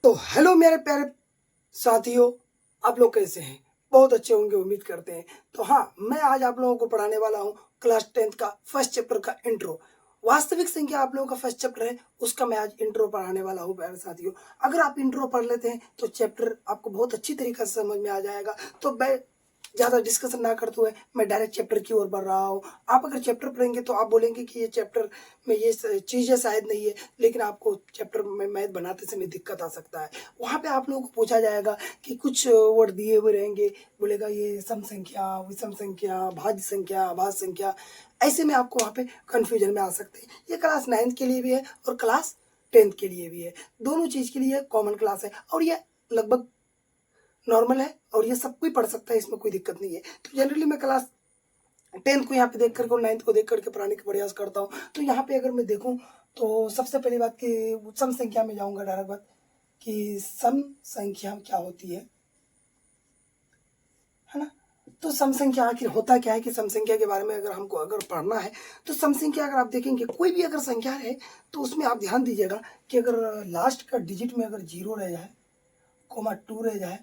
तो हेलो मेरे प्यारे साथियों, आप लोग कैसे हैं? बहुत अच्छे होंगे, उम्मीद करते हैं। तो हाँ, मैं आज आप लोगों को पढ़ाने वाला हूँ क्लास 10th का फर्स्ट चैप्टर का इंट्रो। वास्तविक संख्या आप लोगों का फर्स्ट चैप्टर है, उसका मैं आज इंट्रो पढ़ाने वाला हूँ प्यारे साथियों। अगर आप इंट्रो पढ़ लेते हैं तो चैप्टर आपको बहुत अच्छी तरीके से समझ में आ जाएगा। तो मैं ज़्यादा डिस्कशन ना करते हुए मैं डायरेक्ट चैप्टर की ओर बढ़ रहा हूँ। आप अगर चैप्टर पढ़ेंगे तो आप बोलेंगे कि ये चैप्टर में ये चीज़ें शायद नहीं है, लेकिन आपको चैप्टर में मैथ बनाते समय दिक्कत आ सकता है। वहाँ पे आप लोगों को पूछा जाएगा कि कुछ वर्ड दिए हुए रहेंगे, बोलेगा ये सम संख्या, विषम संख्या, भाज्य संख्या, अभाज्य संख्या। ऐसे में आपको वहाँ पे कन्फ्यूजन में आ सकते हैं। ये क्लास 9th के लिए भी है और क्लास 10th के लिए भी है। दोनों चीज़ के लिए कॉमन क्लास है और ये लगभग नॉर्मल है और ये सब कोई पढ़ सकता है, इसमें कोई दिक्कत नहीं है। तो जनरली मैं क्लास 10th को यहाँ पे देख करके और 9th को देख करके पढ़ाने का प्रयास करता हूँ। तो यहाँ पे अगर मैं देखूँ तो सबसे पहली बात कि सम संख्या में जाऊँगा डायरेक्ट बात कि सम संख्या क्या होती है ना। तो सम संख्या आखिर होता क्या है कि सम संख्या के बारे में अगर हमको अगर पढ़ना है तो सम संख्या अगर आप देखेंगे कोई भी अगर संख्या है तो उसमें आप ध्यान दीजिएगा कि अगर लास्ट का डिजिट में अगर 0 रह जाए, कोमा 2 रह जाए,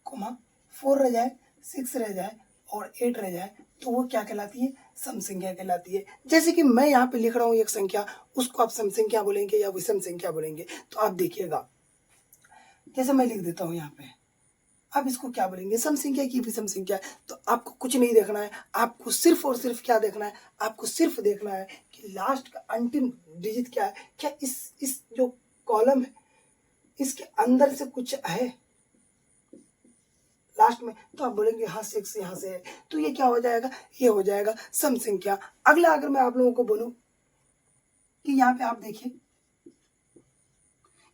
कोमा 4 रह जाए, 6 रह जाए और 8 रह जाए तो वो क्या कहलाती है? सम संख्या कहलाती है। जैसे कि मैं यहाँ पे लिख रहा हूँ एक संख्या, उसको आप सम संख्या बोलेंगे या विषम संख्या बोलेंगे। तो आप देखिएगा, जैसे मैं लिख देता हूँ यहाँ पे, आप इसको क्या बोलेंगे? सम संख्या की विषम संख्या। तो आपको कुछ नहीं देखना है, आपको सिर्फ और सिर्फ क्या देखना है? आपको सिर्फ देखना है कि लास्ट का अंतिम डिजिट क्या है। क्या इस जो कॉलम है इसके अंदर से कुछ है लास्ट में? तो आप बोलेंगे हाँ 6 यहाँ से है, तो ये क्या हो जाएगा? ये हो जाएगा सम संख्या। अगला अगर मैं आप लोगों को बोलूं कि यहाँ पे आप देखिए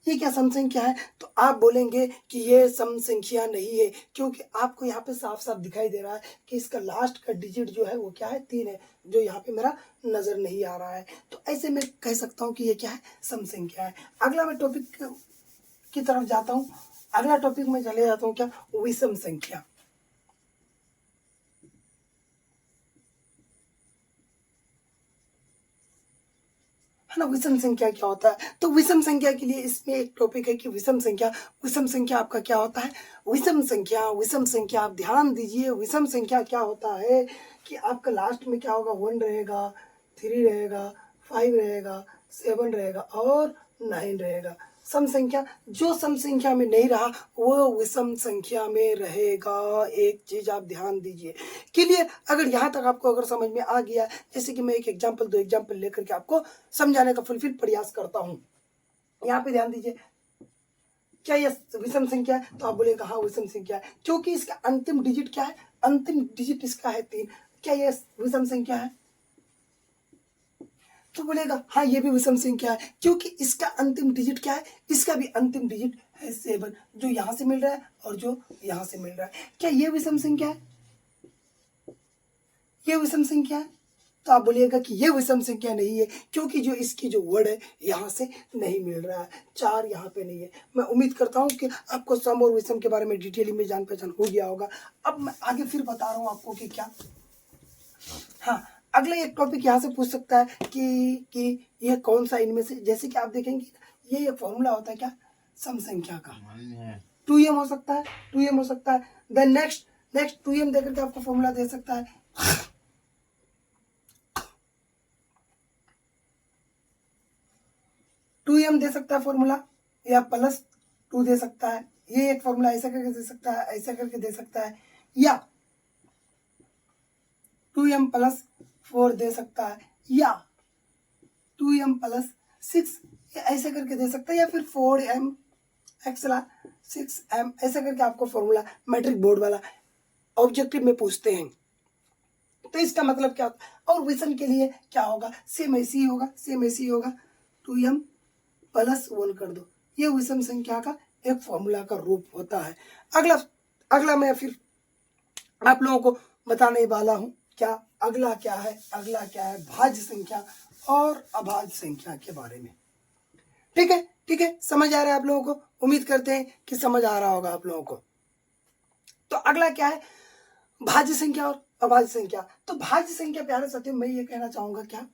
ये क्या सम संख्या है, तो आप बोलेंगे कि ये सम संख्या नहीं है, क्योंकि आपको यहाँ पे साफ साफ दिखाई दे रहा है कि इसका लास्ट का डिजिट जो है वो क्या है? 3 है, जो यहाँ पे मेरा नजर नहीं आ रहा है। तो ऐसे में कह सकता हूँ कि ये क्या है? सम संख्या है। अगला मैं टॉपिक की तरफ जाता हूँ। अगला टॉपिक में चले जाता हूँ क्या? विषम संख्या। है ना, विषम संख्या क्या होता है? तो विषम संख्या के लिए इसमें एक टॉपिक है कि विषम संख्या। विषम संख्या आपका क्या होता है? विषम संख्या आप ध्यान दीजिए। विषम संख्या क्या होता है कि आपका लास्ट में क्या होगा? 1 रहेगा, 3 रहेगा, 5 रहेगा, 7 रहेगा और 9 रहेगा। सम संख्या, जो सम संख्या में नहीं रहा वो विषम संख्या में रहेगा। एक चीज आप ध्यान दीजिए। क्लियर? अगर यहाँ तक आपको अगर समझ में आ गया, जैसे कि मैं एक एग्जाम्पल, 2 एग्जाम्पल लेकर के आपको समझाने का फुलफिल प्रयास करता हूँ। यहाँ पे ध्यान दीजिए, क्या यह विषम संख्या है? तो आप बोलेगा हाँ विषम संख्या है, क्योंकि इसका अंतिम डिजिट क्या है? अंतिम डिजिट इसका है 3। क्या यह विषम संख्या है? तो बोलेगा हाँ ये भी विषम संख्या है, क्योंकि इसका अंतिम डिजिट क्या है? इसका भी अंतिम डिजिट है 7, जो यहाँ से मिल रहा है और जो यहाँ से मिल रहा है। क्या ये विषम संख्या है? ये विषम संख्या है? तो आप बोलिएगा कि ये विषम संख्या नहीं है, क्योंकि जो इसकी जो वर्ड है यहाँ से नहीं मिल रहा है, 4 यहाँ पे नहीं है। मैं उम्मीद करता हूँ कि आपको सम और विषम के बारे में डिटेली में जान पहचान हो गया होगा। अब मैं आगे फिर बता रहा हूँ आपको कि क्या। हाँ, अगला एक टॉपिक यहाँ से पूछ सकता है कि यह कौन सा इनमें से, जैसे कि आप देखेंगे ये एक फॉर्मूला होता है क्या? सम संख्या का 2m हो सकता है, 2m हो सकता है। देन नेक्स्ट 2m देकर के आपको फॉर्मूला दे सकता है। 2m दे सकता है फॉर्मूला, या +2 दे सकता है। ये एक फॉर्मूला ऐसा करके दे सकता है, ऐसा करके दे सकता है, या 2m+4 दे सकता है, या 2m+6 ऐसे करके दे सकता है, या फिर 4m एक्सला 6m ऐसा करके आपको फॉर्मूला मैट्रिक बोर्ड वाला ऑब्जेक्टिव में पूछते हैं। तो इसका मतलब क्या होता है? और विषम के लिए क्या होगा? सेम ऐसी ही होगा, सेम ऐसी ही होगा। 2m+1 कर दो, ये विषम संख्या का एक फॉर्मूला का रूप होता है। अगला मैं फिर आप लोगों को बताने वाला हूं क्या। अगला क्या है? अगला क्या है? भाज्य संख्या और अभाज्य संख्या के बारे में। ठीक है, ठीक है, समझ आ रहा है आप लोगों को? उम्मीद करते हैं कि समझ आ रहा होगा आप लोगों को। तो अगला क्या है? भाज्य संख्या और अभाज्य संख्या। तो भाज्य संख्या प्यारे साथियों मैं ये कहना चाहूंगा क्या,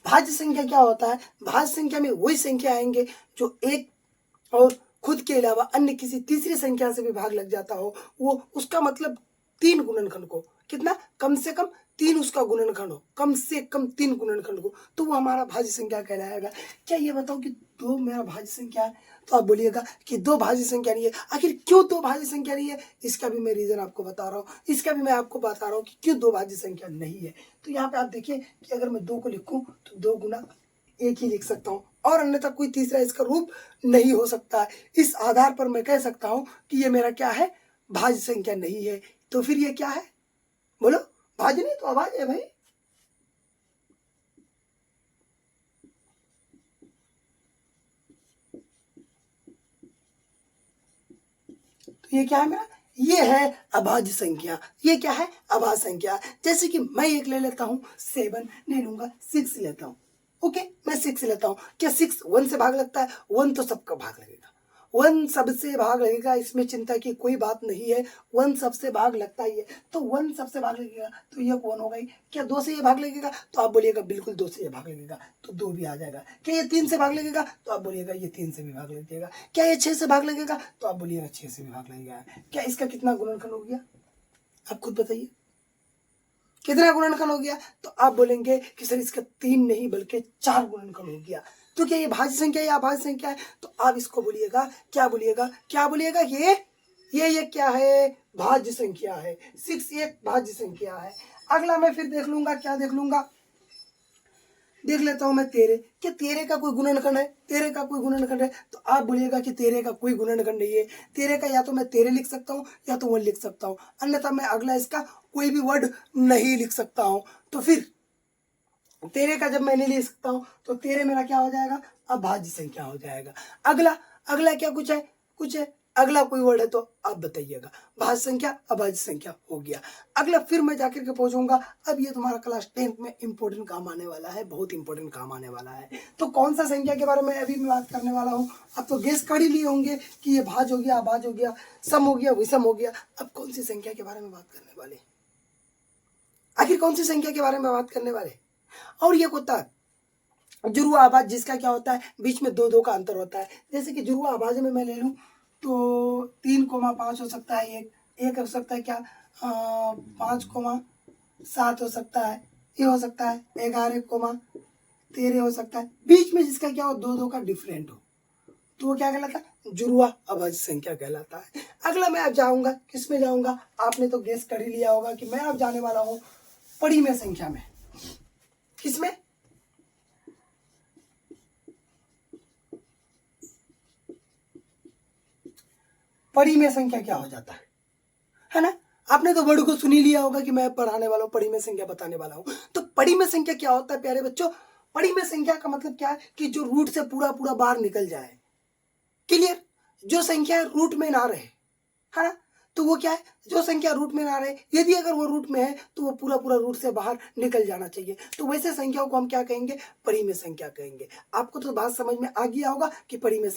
भाज्य संख्या क्या होता है? भाज्य संख्या में वही संख्या आएंगे जो एक और खुद के अलावा अन्य किसी तीसरी संख्या से भी भाग लग जाता हो, वो उसका मतलब 3 गुणनखंड को, कितना, कम से कम 3 उसका गुणनखंड हो, कम से कम 3 गुणनखंड को, तो वो हमारा भाज्य संख्या कहलाएगा। क्या ये बताओ कि 2 मेरा भाज्य संख्या है? तो आप बोलिएगा कि 2 भाज्य संख्या नहीं है। आखिर क्यों 2 भाज्य संख्या नहीं है? इसका भी मैं रीजन आपको बता रहा हूँ, इसका भी मैं आपको बता रहा हूँ कि क्यों 2 भाज्य संख्या नहीं है। तो यहाँ पे आप देखिए कि अगर मैं 2 को लिखूं तो 2 गुना एक ही लिख सकता हूँ, और अन्यथा कोई तीसरा इसका रूप नहीं हो सकता है। इस आधार पर मैं कह सकता हूँ कि ये मेरा क्या है? भाज्य संख्या नहीं है। तो फिर ये क्या है? बोलो, भाज्य नहीं तो अभाज्य है भाई। तो ये क्या है मेरा? ये है अभाज्य संख्या। ये क्या है? अभाज्य संख्या। जैसे कि मैं एक ले लेता हूँ, 7 नहीं लूंगा, 6 लेता हूँ। ओके, मैं 6 लेता हूँ। क्या 6 1 से भाग लगता है? 1 तो सबका भाग लगेगा, 1 सबसे भाग लगेगा, इसमें चिंता की कोई बात नहीं है। 1 सबसे भाग लगता ही है, तो 1 सबसे भाग लगेगा, तो ये कौन हो गई? क्या 2 से ये भाग लगेगा? तो आप बोलिएगा बिल्कुल 2 से ये भाग लगेगा, तो 2 भी आ जाएगा। क्या ये 3 से भाग लगेगा? तो आप बोलिएगा ये 3 से भी भाग लगेगा। क्या ये 6 से भाग लगेगा? तो आप बोलिएगा 6 से भी भाग लगेगा। क्या इसका कितना गुणनखंड हो गया? आप खुद बताइए, कितना गुणनखंड हो गया? तो आप बोलेंगे कि सर इसका 3 नहीं बल्कि 4 गुणनखंड हो गया। तो क्या ये भाज्य संख्या या अभाज्य संख्या है? तो आप इसको बोलिएगा, क्या बोलिएगा, क्या बोलिएगा? ये क्या है? भाज्य संख्या है। 6 एक भाज्य संख्या है। अगला मैं फिर देख लूंगा, क्या देख लूंगा, देख लेता हूं मैं 13। क्या 13 का कोई गुणनखंड है? 13 का कोई गुणनखंड है? तो आप बोलिएगा कि 13 का कोई गुणनखंड नहीं है। 13 का या तो मैं 13 लिख सकता हूँ या तो 1 लिख सकता हूँ, अन्यथा मैं अगला इसका कोई भी वर्ड नहीं लिख सकता हूँ। तो फिर 13 का जब मैं नहीं लिख सकता हूँ तो 13 मेरा क्या हो जाएगा? अभाज्य संख्या हो जाएगा। अगला अगला क्या कुछ है? कुछ है? अगला कोई वर्ड है तो आप बताइएगा। भाज्य संख्या, अभाज्य संख्या हो गया। अगला फिर मैं जाकर के पहुंचूंगा। अब ये तुम्हारा क्लास 10th में इंपॉर्टेंट काम आने वाला है, बहुत इंपॉर्टेंट काम आने वाला है। तो कौन सा संख्या के बारे में अभी मैं बात करने वाला हूँ? अब तो गेस कर ही लिए होंगे कि ये भाज्य हो गया, अभाज्य हो गया, सम हो गया, विषम हो गया। अब कौन सी संख्या के बारे में बात करने वाले? आखिर कौन सी संख्या के बारे में बात करने वाले? और ये होता है जुड़वा आवाज, जिसका क्या होता है? बीच में 2 2 का अंतर होता है। जैसे कि जुड़वा आवाज में मैं ले लूं तो 3,5 हो सकता है, एक हो सकता है क्या, 5,7 हो सकता है, ये हो सकता है 11,13 हो सकता है। बीच में जिसका क्या हो, 2 2 का डिफरेंट हो, तो वो क्या कहलाता है? जुड़वा अभाज्य संख्या कहलाता है। अगला मैं अब जाऊंगा, किस में जाऊंगा? आपने तो गेस कर ही लिया होगा कि मैं अब जाने वाला हूँ परिमेय संख्या में। किसमें? परिमेय संख्या क्या हो जाता है ना? आपने तो वर्ड को सुन ही लिया होगा कि मैं पढ़ाने वाला हूँ, परिमेय संख्या बताने वाला हूँ। तो परिमेय संख्या क्या होता है प्यारे बच्चों? परिमेय संख्या का मतलब क्या है? कि जो रूट से पूरा पूरा बाहर निकल जाए। क्लियर? जो संख्या रूट में ना रहे, है ना? तो वो क्या है? जो संख्या रूट में ना रहे, यदि अगर वो रूट में है तो वो पूरा पूरा रूट से बाहर निकल जाना चाहिए। तो वैसे संख्याओं को हम क्या कहेंगे? परिमेय संख्या कहेंगे। आपको तो बात समझ में आ गया होगा कि परिमेय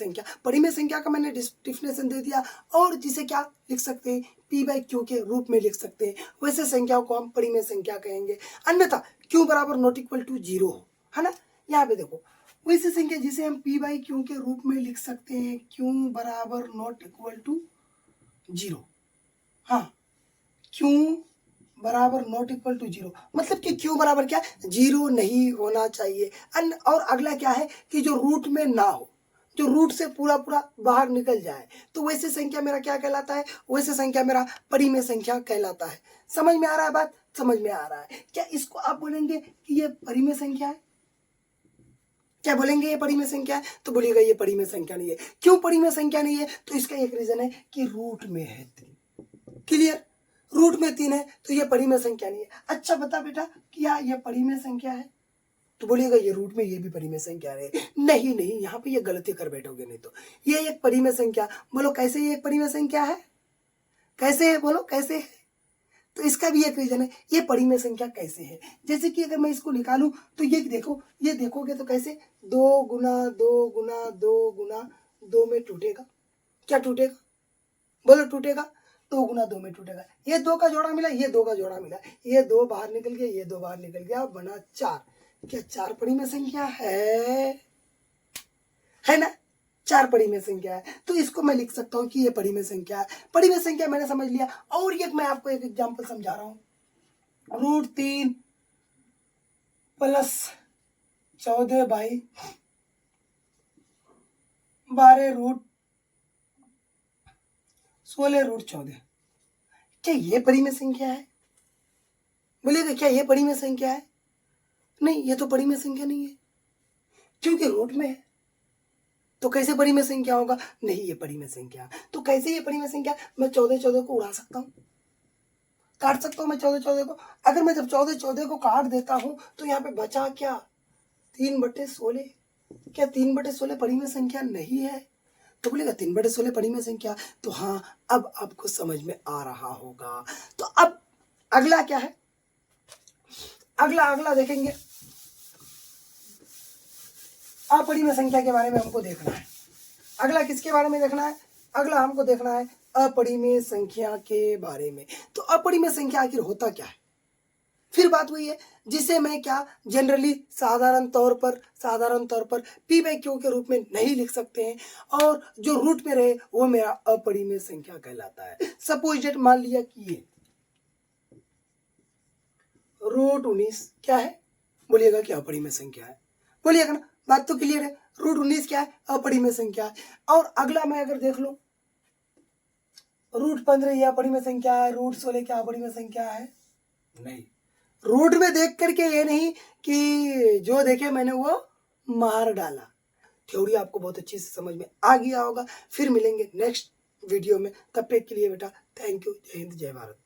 संख्या का मैंने डिफिनेशन दे दिया, और जिसे क्या लिख सकते हैं? p/q के रूप में लिख सकते हैं। वैसे संख्याओं को हम परिमेय संख्या कहेंगे। अन्यथा q बराबर नॉट इक्वल टू 0 हो, है ना? यहाँ पे देखो, वैसे संख्या जिसे हम p/q के रूप में लिख सकते हैं, q बराबर नॉट इक्वल टू 0। हाँ, क्यू बराबर नॉट इक्वल टू 0, मतलब कि क्यू बराबर क्या? 0 नहीं होना चाहिए। और अगला क्या है? कि जो रूट में ना हो, जो रूट से पूरा पूरा बाहर निकल जाए। तो वैसे संख्या मेरा क्या कहलाता है? वैसे संख्या मेरा परिमेय संख्या कहलाता है। समझ में आ रहा है बात? समझ में आ रहा है? क्या इसको आप बोलेंगे कि ये परिमेय संख्या है? क्या बोलेंगे ये परिमेय संख्या है? तो बोलिएगा ये परिमेय संख्या नहीं है। क्यों परिमेय संख्या नहीं है? तो इसका एक रीजन है कि रूट में है 3। क्लियर? रूट में 3 है तो ये परिमेय संख्या नहीं है। अच्छा बता बेटा, क्या ये परिमेय संख्या है? तो बोलिएगा ये रूट में ये भी परिमेय संख्या है। नहीं नहीं, यहाँ पे ये गलती कर बैठोगे। नहीं तो ये एक परिमेय संख्या। बोलो कैसे ये एक परिमेय संख्या है? कैसे है? बोलो कैसे है? तो इसका भी एक रीजन है, ये परिमेय संख्या कैसे है। जैसे कि अगर मैं इसको निकालूं तो ये देखो, ये देखोगे तो कैसे 2 गुना 2 गुना 2 गुना 2 में टूटेगा। क्या टूटेगा? बोलो टूटेगा। 2 गुना 2 में टूटेगा। ये 2 का जोड़ा मिला, ये 2 का जोड़ा मिला, ये 2 बाहर निकल गया, ये 2 बाहर निकल गया, बना 4। क्या 4 पड़ी में संख्या है ना? 4 पड़ी में संख्या है, तो इसको मैं लिख सकता हूँ कि ये पड़ी में संख्या है। पड़ी में संख्या मैंने समझ लिया। और एक मैं आपको एक एग्जांपल समझा रहा हूँ। √3 + 14/12 √16 √14। क्या ये पड़ी में संख्या है? बोलिएगा क्या ये पड़ी में संख्या है? नहीं, ये तो पड़ी में संख्या नहीं है, क्योंकि रूट में है। तो कैसे पड़ी में संख्या होगा? नहीं, ये पड़ी में संख्या। तो कैसे ये पड़ी में संख्या? मैं 14 को उड़ा सकता हूँ, काट सकता हूँ मैं 14 को। अगर मैं जब 14 को काट देता हूँ तो यहाँ पे बचा क्या? 3/16। क्या 3/16 पड़ी में संख्या नहीं है? तो बोलेगा 3/16 पड़ी में संख्या। तो हाँ, अब आपको समझ में आ रहा होगा। तो अब अगला क्या है? अगला देखेंगे, अपरिमेय में संख्या के बारे में हमको देखना है। अगला किसके बारे में देखना है? अगला हमको देखना है अपरिमेय संख्या के बारे में। तो अपरिमेय संख्या आखिर होता क्या है? फिर बात वही है जिसे मैं क्या जनरली साधारण तौर पर p/q के रूप में नहीं लिख सकते हैं, और जो रूट में रहे वो मेरा अपरिमेय संख्या कहलाता है। सपोज डेट मान लिया कि ये √19 क्या है? बोलिएगा क्या अपरिमेय संख्या है? बोलिएगा ना, बात तो क्लियर है। √19 क्या है? अपरिमेय संख्या है। और अगला मैं अगर देख लूं, √15 यह अपरिमेय संख्या है, √16 क्या अपरिमेय संख्या है? नहीं। रूट में देख करके ये नहीं कि जो देखे मैंने वो मार डाला। थ्योरी आपको बहुत अच्छी से समझ में आ गया होगा। फिर मिलेंगे नेक्स्ट वीडियो में, तब तक के लिए बेटा थैंक यू। जय हिंद, जय भारत।